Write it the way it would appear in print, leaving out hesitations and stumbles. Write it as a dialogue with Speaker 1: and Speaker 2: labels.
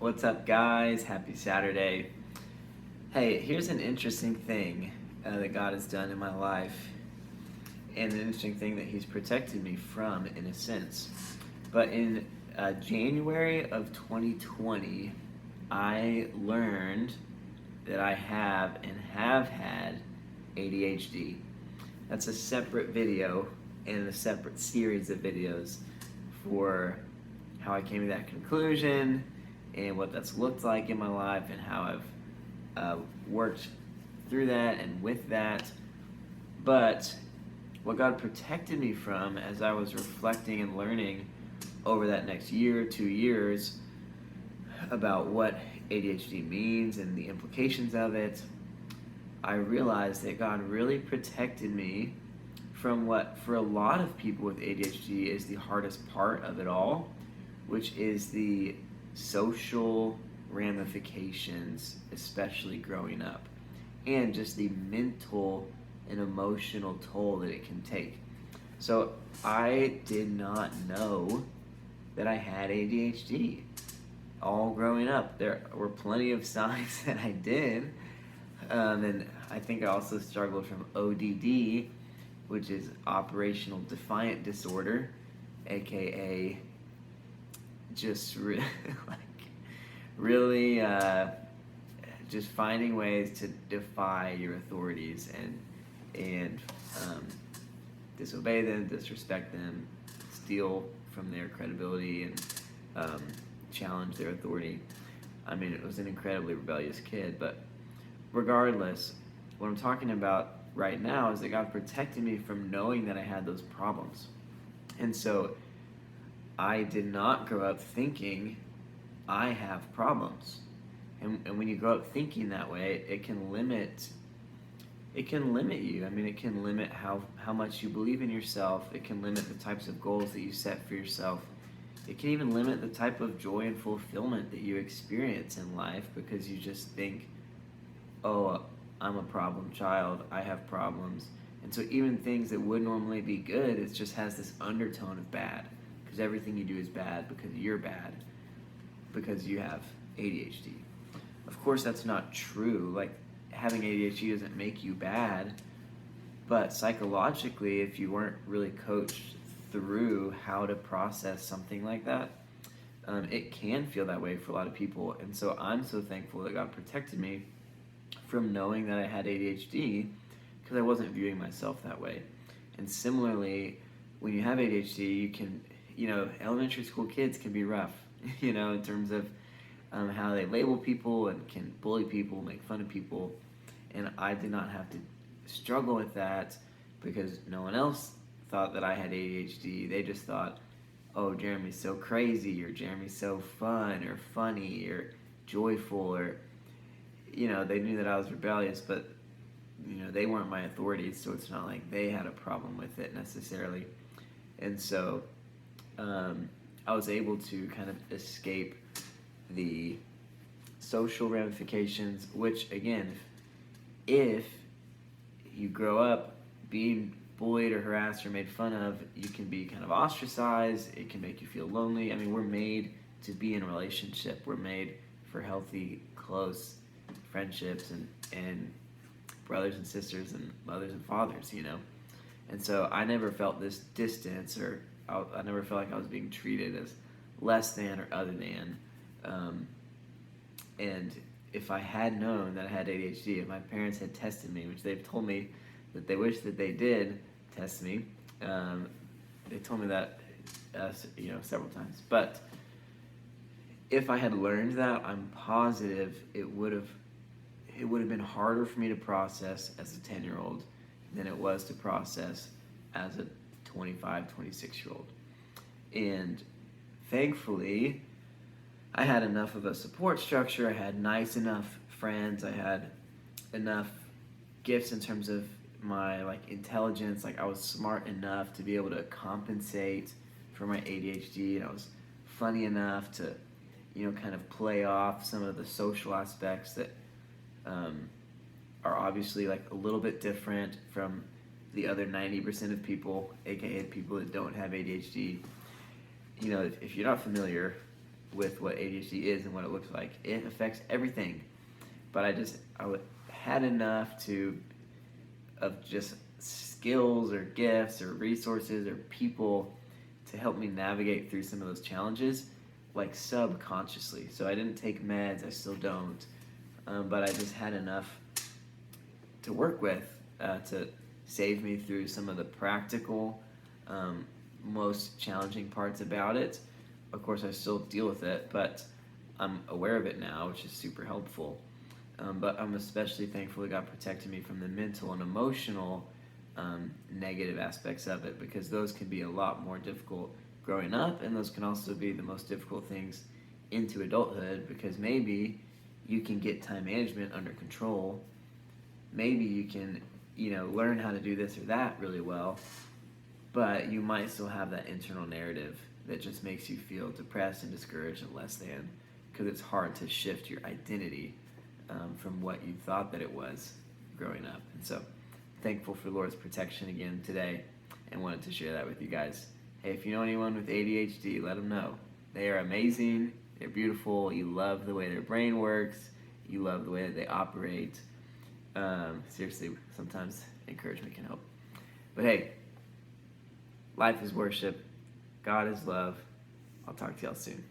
Speaker 1: What's up, guys? Happy Saturday. Hey, here's an interesting thing that God has done in my life, and an interesting thing that He's protected me from, in a sense. But in January of 2020, I learned that I have and have had ADHD. That's a separate video and a separate series of videos for how I came to that conclusion and what that's looked like in my life and how I've worked through that and with that. But what God protected me from as I was reflecting and learning over that next year, 2 years, about what ADHD means and the implications of it, I realized that God really protected me from what, for a lot of people with ADHD, is the hardest part of it all, which is the social ramifications, especially growing up, and just the mental and emotional toll that it can take. So I did not know that I had ADHD all growing up. There were plenty of signs that I did, and I think I also struggled from ODD, which is Operational Defiant Disorder, aka just like really just finding ways to defy your authorities and disobey them, disrespect them, steal from their credibility, and challenge their authority. I mean, it was an incredibly rebellious kid, but regardless, what I'm talking about right now is that God protected me from knowing that I had those problems. And so I did not grow up thinking I have problems. And when you grow up thinking that way, it can limit you. I mean, it can limit how much you believe in yourself. It can limit the types of goals that you set for yourself. It can even limit the type of joy and fulfillment that you experience in life, because you just think, oh, I'm a problem child, I have problems. And so even things that would normally be good, it just has this undertone of bad, because everything you do is bad because you're bad, because you have ADHD. Of course, that's not true. Like, having ADHD doesn't make you bad, but psychologically, if you weren't really coached through how to process something like that, it can feel that way for a lot of people. And so I'm so thankful that God protected me from knowing that I had ADHD, because I wasn't viewing myself that way. And similarly, when you have ADHD, you can, elementary school kids can be rough, in terms of how they label people and can bully people, make fun of people. And I did not have to struggle with that because no one else thought that I had ADHD. They just thought, oh, Jeremy's so crazy, or Jeremy's so fun or funny or joyful, or they knew that I was rebellious, but they weren't my authorities, so it's not like they had a problem with it necessarily. And so I was able to kind of escape the social ramifications, which, again, if you grow up being bullied or harassed or made fun of, you can be kind of ostracized. It can make you feel lonely. I mean, we're made to be in a relationship. We're made for healthy, close friendships and brothers and sisters and mothers and fathers, And so I never felt this distance, or I never felt like I was being treated as less than or other than. And if I had known that I had ADHD, if my parents had tested me, which they've told me that they wish that they did test me, they told me that several times. But if I had learned that, I'm positive it would have been harder for me to process as a 10-year-old than it was to process as a 25, 26-year-old. And thankfully, I had enough of a support structure. I had nice enough friends. I had enough gifts in terms of my intelligence. I was smart enough to be able to compensate for my ADHD, and I was funny enough to kind of play off some of the social aspects that are obviously a little bit different from the other 90% of people, aka people that don't have ADHD. If you're not familiar, with what ADHD is and what it looks like. It affects everything, but had enough of just skills or gifts or resources or people to help me navigate through some of those challenges, like subconsciously. So I didn't take meds, I still don't, but I just had enough to work with to save me through some of the practical, most challenging parts about it. Of course, I still deal with it, but I'm aware of it now, which is super helpful. But I'm especially thankful that God protected me from the mental and emotional negative aspects of it, because those can be a lot more difficult growing up, and those can also be the most difficult things into adulthood, because maybe you can get time management under control. Maybe you can, learn how to do this or that really well, but you might still have that internal narrative that just makes you feel depressed and discouraged and less than, because it's hard to shift your identity from what you thought that it was growing up. And so, thankful for the Lord's protection again today, and wanted to share that with you guys. Hey, if you know anyone with ADHD, let them know. They are amazing, they're beautiful, you love the way their brain works, you love the way that they operate. Seriously, sometimes encouragement can help. But hey, life is worship, God is love. I'll talk to y'all soon.